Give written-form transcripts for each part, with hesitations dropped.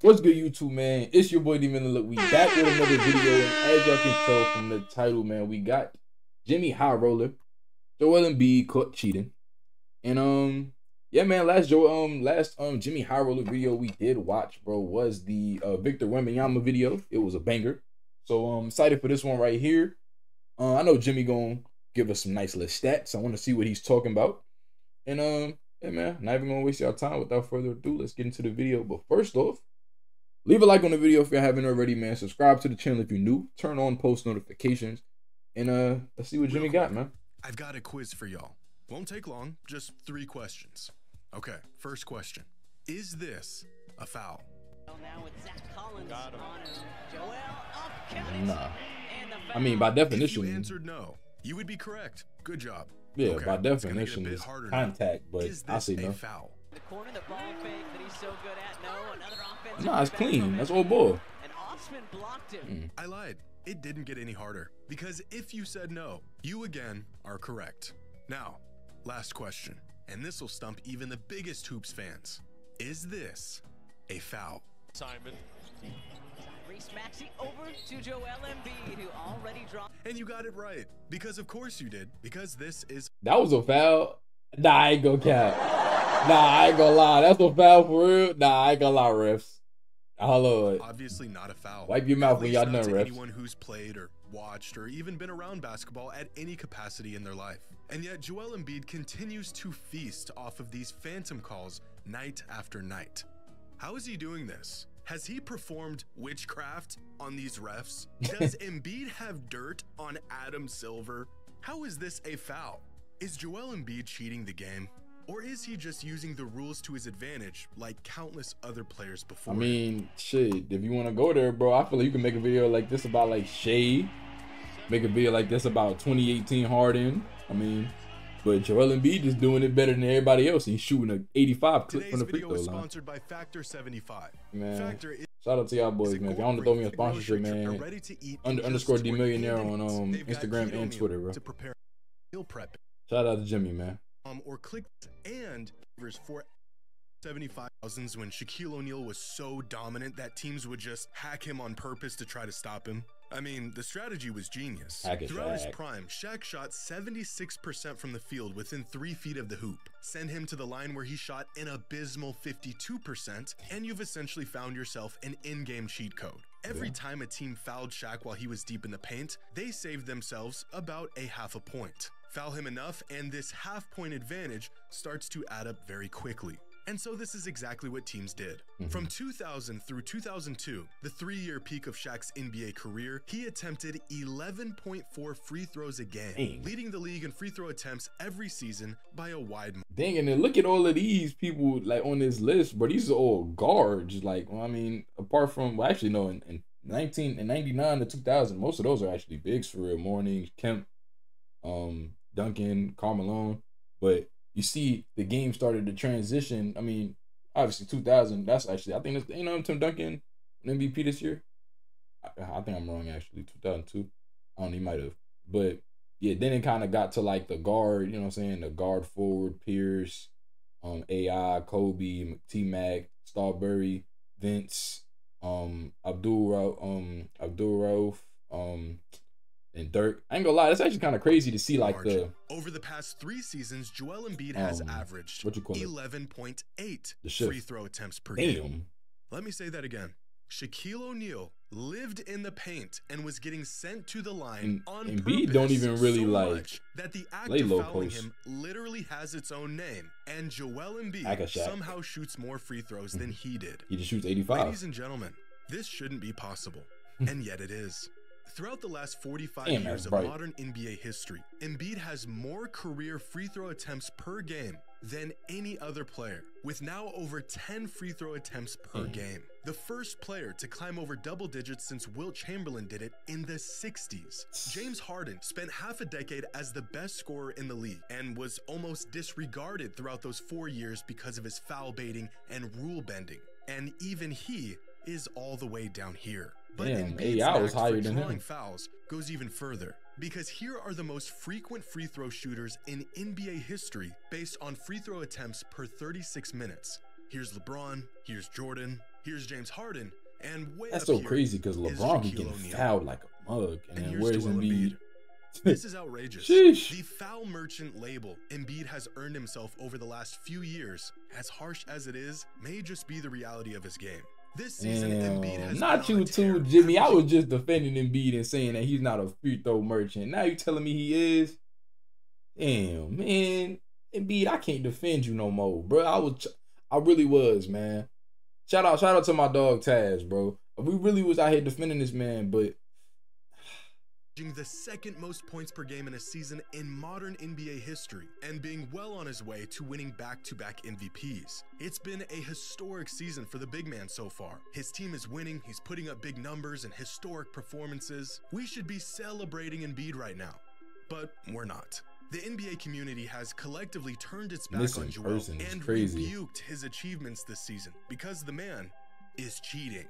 What's good, YouTube, man? It's your boy dMillionaire. Look, we back with another video, and as y'all can tell from the title, man, we got JxmyHighroller, Joel Embiid caught cheating, and yeah, man, last JxmyHighroller video we did watch, bro, was the Victor Wembanyama video. It was a banger, so I'm excited for this one right here. I know Jimmy gonna give us some nice little stats. I want to see what he's talking about, and yeah, man, not even gonna waste y'all time. Without further ado, let's get into the video. But first off, leave a like on the video if you haven't already, man. Subscribe to the channel if you're new. Turn on post notifications. And let's see what Jimmy got, man. I've got a quiz for y'all. Won't take long, just 3 questions. Okay, first question. Is this a foul? Nah. I mean, by definition. If you answered no, you would be correct. Good job. Yeah, okay, by definition it's contact, but I say no. Foul? The corner, the ball fake that he's so good at. No, another offensive. Nah, it's clean. That's old ball. And Osman blocked him. I lied. It didn't get any harder because if you said no, you again are correct. Now, last question, and this will stump even the biggest hoops fans. Is this a foul? Simon. Reese Maxey over to Joel Embiid, who already dropped. And you got it right, because of course you did, because this is... That was a foul? Nah, I ain't gonna cap. Nah, I ain't gonna lie. That's a foul for real? Nah, I ain't gonna lie, refs. Hello. Obviously not a foul. Wipe your mouth when y'all done, refs. Anyone who's played or watched or even been around basketball at any capacity in their life. And yet Joel Embiid continues to feast off of these phantom calls night after night. How is he doing this? Has he performed witchcraft on these refs? Does Embiid have dirt on Adam Silver? How is this a foul? Is Joel Embiid cheating the game? Or is he just using the rules to his advantage like countless other players before? I mean, shit, if you want to go there, bro, I feel like you can make a video like this about like Shea. Make a video like this about 2018 Harden. I mean, but Joel Embiid is doing it better than everybody else. He's shooting an 85 clip from the free throw line. Today's video is sponsored by Factor 75. Man, Factor shout out to y'all boys, man. If y'all want to throw me a sponsorship, man, underscore dMillionaire on Instagram and Twitter, bro. Shout out to Jimmy, man. Or click and for 75,000s when Shaquille O'Neal was so dominant that teams would just hack him on purpose to try to stop him. I mean, the strategy was genius. Throughout his prime, Shaq shot 76% from the field within 3 feet of the hoop. Send him to the line where he shot an abysmal 52%, and you've essentially found yourself an in-game cheat code. Every time a team fouled Shaq while he was deep in the paint, they saved themselves about a half a point. Foul him enough, and this half-point advantage starts to add up very quickly. And so this is exactly what teams did. From 2000 through 2002, the 3-year peak of Shaq's NBA career, he attempted 11.4 free throws a game, leading the league in free throw attempts every season by a wide margin. Dang, and then look at all of these people like on this list, but these are all guards. Like, well, I mean, apart from, well, actually, no, in 1999 to 2000, most of those are actually bigs for real. Morning, Kemp, Duncan, Carmelo, but you see the game started to transition. I mean, obviously 2000, that's actually, I think it's, you know, Tim Duncan, an MVP this year. I think I'm wrong, actually, 2002. I don't know, he might have. But yeah, then it kind of got to like the guard, you know what I'm saying? The guard forward, Pierce, AI, Kobe, T-Mac, Starbury, Vince, Abdul Rauf, and Dirk. I ain't gonna lie, that's actually kind of crazy to see like over the past 3 seasons, Joel Embiid has averaged 11.8 free throw attempts per game. Let me say that again. Shaquille O'Neal lived in the paint and was getting sent to the line on purpose. Embiid don't even really like that the act of fouling him literally has its own name. And Joel Embiid somehow shoots more free throws than he did. He just shoots 85. Ladies and gentlemen, this shouldn't be possible, and yet it is. Throughout the last 45 years of modern NBA history, Embiid has more career free throw attempts per game than any other player, with now over 10 free throw attempts per game. The first player to climb over double digits since Wilt Chamberlain did it in the 60s. James Harden spent half a decade as the best scorer in the league and was almost disregarded throughout those 4 years because of his foul baiting and rule bending. And even he is all the way down here. But AI was higher than him. Fouls goes even further, because here are the most frequent free throw shooters in NBA history based on free throw attempts per 36 minutes. Here's LeBron, here's Jordan, Here's James Harden, and way That's up so here crazy because is LeBron be Shaquille getting O'Neal. fouled like a mug, and then here's where's Joel Embiid? This is outrageous. Sheesh. The foul merchant label Embiid has earned himself over the last few years, as harsh as it is, may just be the reality of his game. This season, Embiid has not been on you a tear, too, Jimmy. I was averaging- just defending Embiid and saying that he's not a free throw merchant. Now you telling me he is? Damn, man. Embiid, I can't defend you no more, bro. I really was, man. Shout out to my dog Taz, bro. We really was out here defending this man, but the second most points per game in a season in modern NBA history, and being well on his way to winning back-to-back MVPs. It's been a historic season for the big man so far. His team is winning, he's putting up big numbers and historic performances. We should be celebrating Embiid right now, but we're not. The NBA community has collectively turned its back on Joel and rebuked his achievements this season because the man is cheating.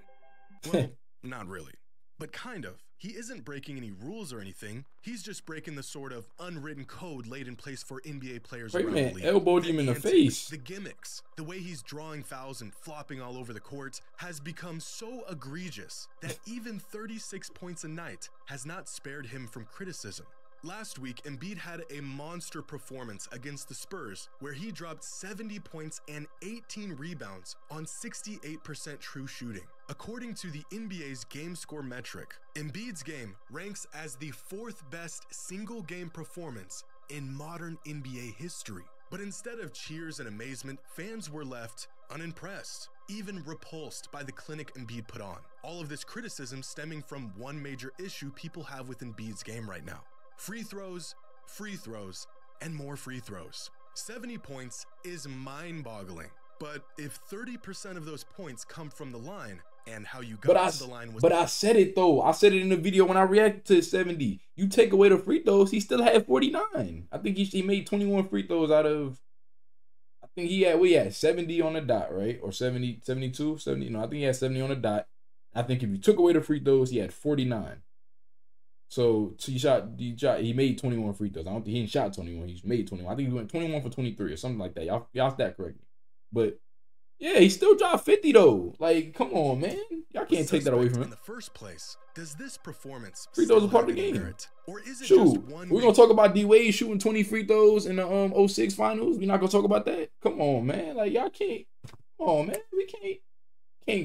Well, not really, but kind of. He isn't breaking any rules or anything. He's just breaking the sort of unwritten code laid in place for NBA players around the league. Elbowed him in the face. The gimmicks, the way he's drawing fouls and flopping all over the court has become so egregious that even 36 points a night has not spared him from criticism. Last week, Embiid had a monster performance against the Spurs, where he dropped 70 points and 18 rebounds on 68% true shooting. According to the NBA's game score metric, Embiid's game ranks as the 4th best single-game performance in modern NBA history. But instead of cheers and amazement, fans were left unimpressed, even repulsed by the clinic Embiid put on. All of this criticism stemming from one major issue people have with Embiid's game right now. Free throws, and more free throws. 70 points is mind-boggling, but if 30% of those points come from the line, and how you got to the line was... But I said it though. I said it in the video when I reacted to 70. You take away the free throws, he still had 49. I think he made 21 free throws out of... I think we had 70 on the dot, right? Or 70, 72, 70. No, I think he had 70 on the dot. I think if you took away the free throws, he had 49. So he made 21 free throws. I don't think he didn't shot 21. He made 21. I think he went 21 for 23 or something like that. Y'all stat correct me. But yeah, he still dropped 50 though. Like, come on, man. Y'all can't take that away from him. In the first place, does this performance free throws are part of the game? Or is it Shoot, just one we're gonna talk about D Wade shooting 20 free throws in the 06 finals. We're not gonna talk about that. Come on, man. Like, y'all can't. Come on, man. We can't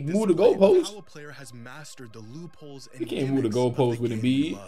move the goalpost. How a player has mastered the loopholes and we can't move the goalpost with Embiid.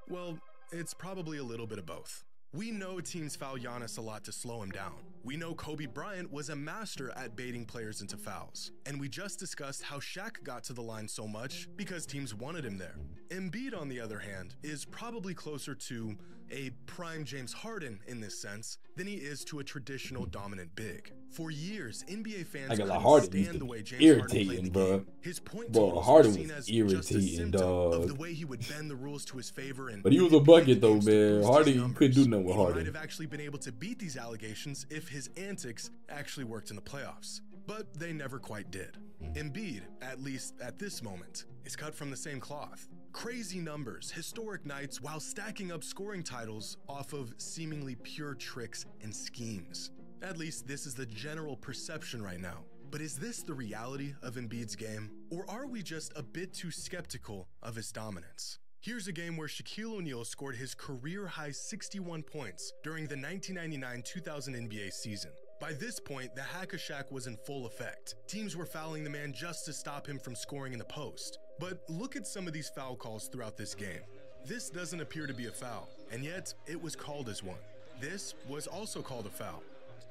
Well, it's probably a little bit of both. We know teams foul Giannis a lot to slow him down. We know Kobe Bryant was a master at baiting players into fouls. And we just discussed how Shaq got to the line so much because teams wanted him there. Embiid, on the other hand, is probably closer to a prime James Harden in this sense than he is to a traditional dominant big. For years, NBA fans couldn't stand the way James Harden played the game. His point totals were seen as just a symptom of the way he would bend the rules to his favor. And but he was a bucket though, man. Harden couldn't do nothing with Harden. He might have actually been able to beat these allegations if his antics actually worked in the playoffs. But they never quite did. Embiid, at least at this moment, is cut from the same cloth. Crazy numbers, historic nights, while stacking up scoring titles off of seemingly pure tricks and schemes. At least this is the general perception right now. But is this the reality of Embiid's game? Or are we just a bit too skeptical of his dominance? Here's a game where Shaquille O'Neal scored his career-high 61 points during the 1999-2000 NBA season. By this point, the hack-a-Shaq was in full effect. Teams were fouling the man just to stop him from scoring in the post. But look at some of these foul calls throughout this game. This doesn't appear to be a foul, and yet it was called as one. This was also called a foul,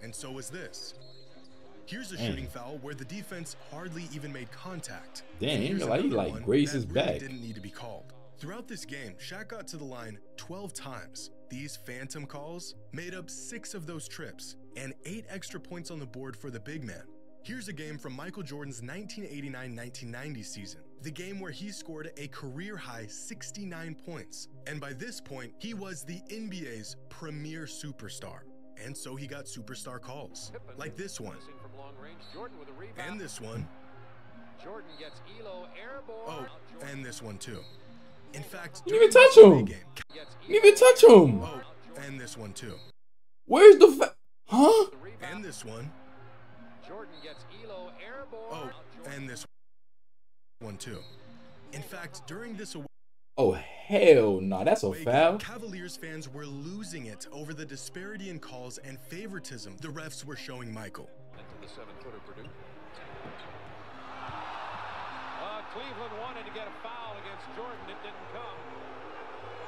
and so was this. Here's a shooting foul where the defense hardly even made contact. Damn, he like grazed his back. Didn't need to be called. Throughout this game, Shaq got to the line 12 times. These phantom calls made up 6 of those trips and 8 extra points on the board for the big man. Here's a game from Michael Jordan's 1989-1990 season, the game where he scored a career-high 69 points. And by this point, he was the NBA's premier superstar. And so he got superstar calls, like this one, and this one, oh, and this one too. In fact, you didn't even touch him. You didn't even touch him. Oh, and this one too. Where's the huh? And this one. Oh, and this one too. In fact, during this away, Oh, hell no. That's a foul. Cavaliers fans were losing it over the disparity in calls and favoritism the refs were showing Michael. Into the 7-footer Purdue. Cleveland wanted to get a foul against Jordan. It didn't come.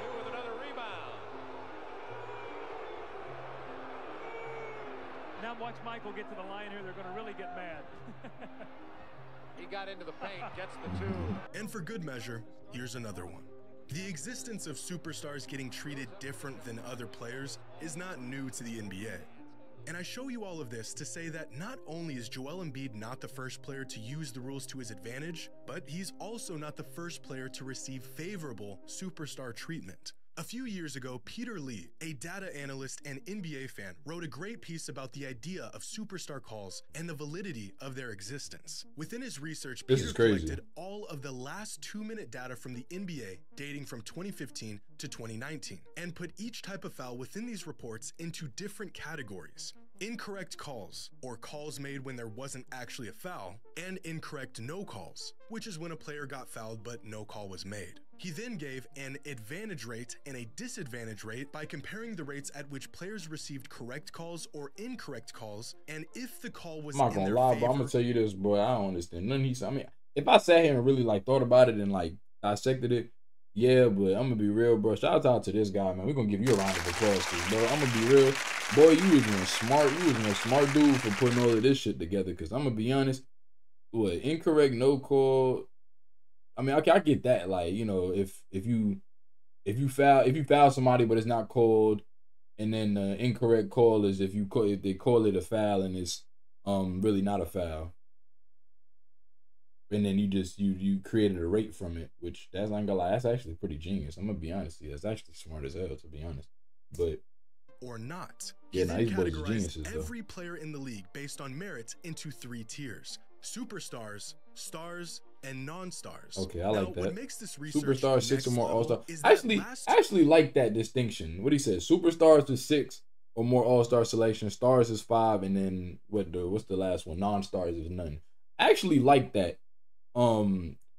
Here with another rebound. Now watch Michael get to the line here. They're going to really get mad. He got into the paint, gets the 2. And for good measure, here's another one. The existence of superstars getting treated different than other players is not new to the NBA. And I show you all of this to say that not only is Joel Embiid not the first player to use the rules to his advantage, but he's also not the first player to receive favorable superstar treatment. A few years ago, Peter Lee, a data analyst and NBA fan, wrote a great piece about the idea of superstar calls and the validity of their existence. Within his research, Peter collected all of the last 2-minute data from the NBA dating from 2015 to 2019 and put each type of foul within these reports into different categories. Incorrect calls, or calls made when there wasn't actually a foul, and incorrect no calls, which is when a player got fouled but no call was made. He then gave an advantage rate and a disadvantage rate by comparing the rates at which players received correct calls or incorrect calls, and if the call was in their favor. I'm not gonna lie, but I'm gonna tell you this, boy. I don't understand nothing he said. I mean, if I sat here and really like thought about it and like dissected it, yeah, but I'm gonna be real, bro. Shout out to this guy, man. We're gonna give you a round of applause, bro. I'm gonna be real. Boy, you was a smart dude for putting all of this shit together. Cause I'm gonna be honest, what incorrect no call. I mean, okay, I get that. Like, you know, if you foul somebody but it's not called, and then the incorrect call is if they call it a foul and it's really not a foul. And then you created a rate from it, which that's not gonna lie, that's actually pretty genius. I'm gonna be honest here. That's actually smart as hell, to be honest. But or not. Yeah, now these boys are geniuses though. Every player in the league based on merit into 3 tiers: superstars, stars, and non-stars. Okay, I like that. What makes this research superstars 6 or more all-star. Actually like that distinction. What he said, superstars is 6 or more all-star selection, stars is 5, and then what's the last one? Non-stars is none. I actually like that.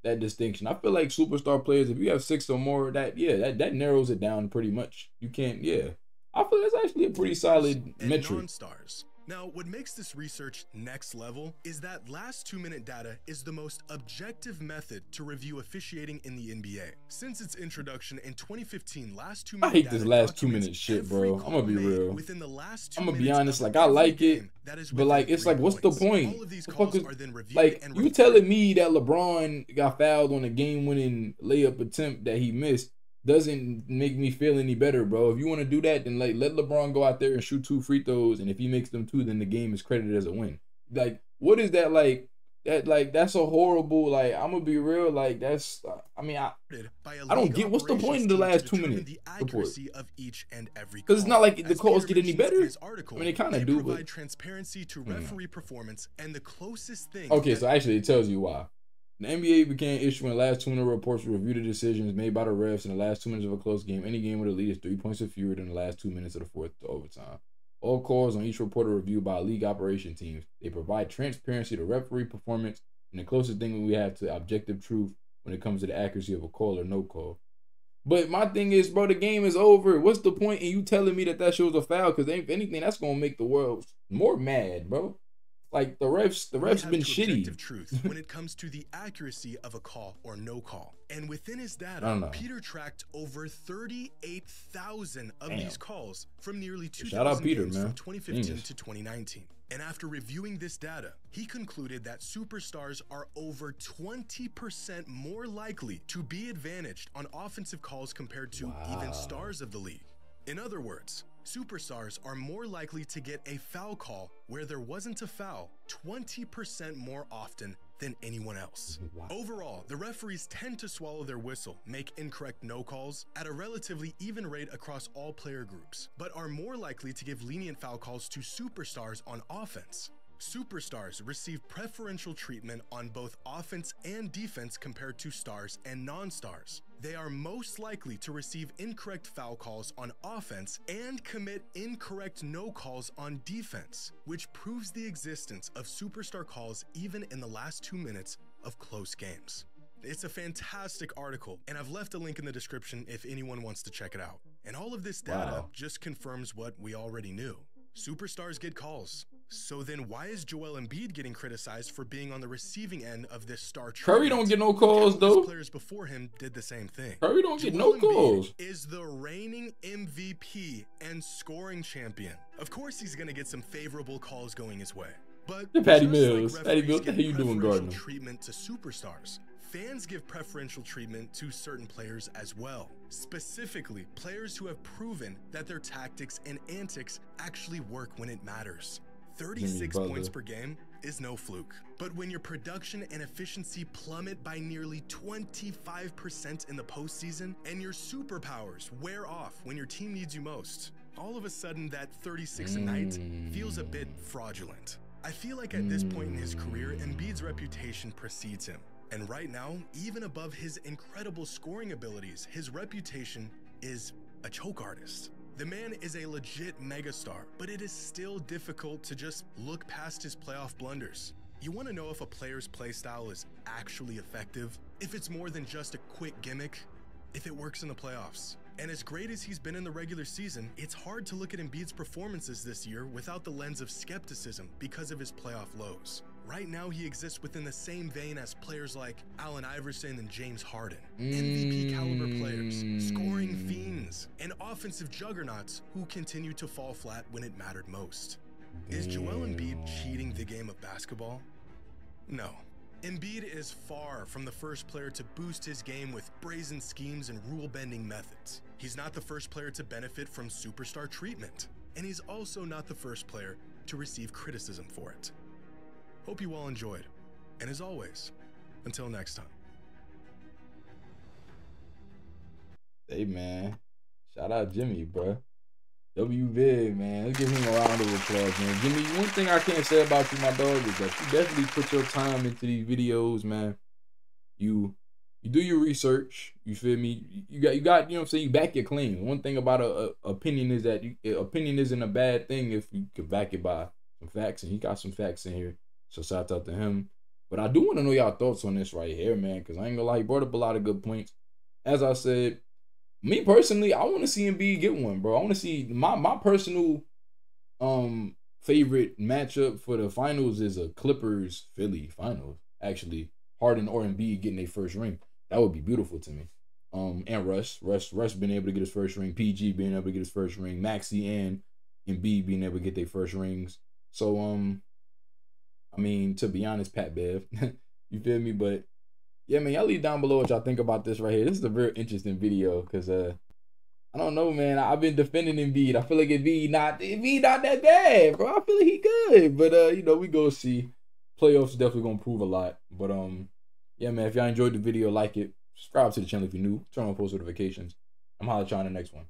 That distinction. I feel like superstar players, if you have 6 or more, that narrows it down pretty much. You can't, I feel that's actually a pretty solid metric. Non-stars. Now, what makes this research next level is that last 2-minute data is the most objective method to review officiating in the NBA. Since its introduction in 2015, last 2-minute I hate this last 2-minute shit, bro. I'm gonna be real. Within the last 2 I'm gonna be honest, like I like it, but like it's like, what's the point? All of these calls are then reviewed like and you telling me that LeBron got fouled on a game-winning layup attempt that he missed doesn't make me feel any better, bro. If you want to do that, then like let LeBron go out there and shoot 2 free throws, and if he makes them 2, then the game is credited as a win. Like, what is that like? That's a horrible, like, I'm gonna be real, like that's I mean I don't get what's the point of the last 2-minute report. Because it's not like the calls get any better. I mean, they kind of do, but transparency to referee performance and the closest thing. Okay, so actually it tells you why. The NBA began issuing last 2-minute reports to review the decisions made by the refs in the last 2 minutes of a close game. Any game with at least 3 points or fewer than the last 2 minutes of the fourth to overtime. All calls on each report are reviewed by league operation teams. They provide transparency to referee performance and the closest thing we have to objective truth when it comes to the accuracy of a call or no call. But my thing is, bro, the game is over. What's the point in you telling me that shows a foul? Because if anything, that's going to make the world more mad, bro. Like the refs been shitty. Truth when it comes to the accuracy of a call or no call. And within his data, Peter tracked over 38,000 of these calls from nearly 2,000 games from 2015 to 2019. And after reviewing this data, he concluded that superstars are over 20% more likely to be advantaged on offensive calls compared to even stars of the league. In other words, superstars are more likely to get a foul call where there wasn't a foul 20% more often than anyone else. Overall, the referees tend to swallow their whistle, make incorrect no calls at a relatively even rate across all player groups, but are more likely to give lenient foul calls to superstars on offense. Superstars receive preferential treatment on both offense and defense compared to stars and non-stars. They are most likely to receive incorrect foul calls on offense and commit incorrect no calls on defense, which proves the existence of superstar calls even in the last 2 minutes of close games. It's a fantastic article, and I've left a link in the description if anyone wants to check it out. And all of this data just confirms what we already knew. Superstars get calls. So then why is Joel Embiid getting criticized for being on the receiving end of this star treatment? Curry don't get no calls, though. Players before him did the same thing. Curry don't get no calls. Is the reigning MVP and scoring champion. Of course he's going to get some favorable calls going his way. But Patty Mills, Patty Mills, what the hell you doing, Gardner? Treatment to superstars. Fans give preferential treatment to certain players as well. Specifically, players who have proven that their tactics and antics actually work when it matters. 36 points per game is no fluke. But when your production and efficiency plummet by nearly 25% in the postseason, and your superpowers wear off when your team needs you most, all of a sudden that 36 a night feels a bit fraudulent. I feel like at this point in his career, Embiid's reputation precedes him. And right now, even above his incredible scoring abilities, his reputation is a choke artist. The man is a legit megastar, but it is still difficult to just look past his playoff blunders. You want to know if a player's playstyle is actually effective, if it's more than just a quick gimmick, if it works in the playoffs. And as great as he's been in the regular season, it's hard to look at Embiid's performances this year without the lens of skepticism because of his playoff lows. Right now, he exists within the same vein as players like Allen Iverson and James Harden. MVP caliber players, scoring fiends, and offensive juggernauts who continue to fall flat when it mattered most. Is Joel Embiid cheating the game of basketball? No. Embiid is far from the first player to boost his game with brazen schemes and rule-bending methods. He's not the first player to benefit from superstar treatment, and he's also not the first player to receive criticism for it. Hope you all enjoyed, and as always, until next time. Hey, man. Shout out Jimmy, bro. W big, man. Let's give him a round of applause, man. Jimmy, one thing I can't say about you, my dog, is that you definitely put your time into these videos, man. You do your research. You feel me? You got, you know what I'm saying? You back your claims. One thing about a opinion is that opinion isn't a bad thing if you can back it by some facts, and he got some facts in here. So shout out to him. But I do want to know y'all thoughts on this right here, man, because I ain't gonna lie, he brought up a lot of good points. As I said, me personally, I want to see Embiid get one, bro. I want to see my personal favorite matchup for the finals is a Clippers-Philly finals. Actually, Harden or Embiid getting their first ring. That would be beautiful to me. And Russ being able to get his first ring, PG being able to get his first ring, Maxey and Embiid being able to get their first rings. So I mean, to be honest, Pat Bev, you feel me? But yeah, man, y'all leave down below what y'all think about this right here. This is a very interesting video because I don't know, man. I've been defending Embiid. I feel like Embiid not that bad, bro. I feel like he good, but you know, we go see. Playoffs definitely gonna prove a lot. But yeah, man. If y'all enjoyed the video, like it, subscribe to the channel if you're new, turn on post notifications. I'm holla at y'all in the next one.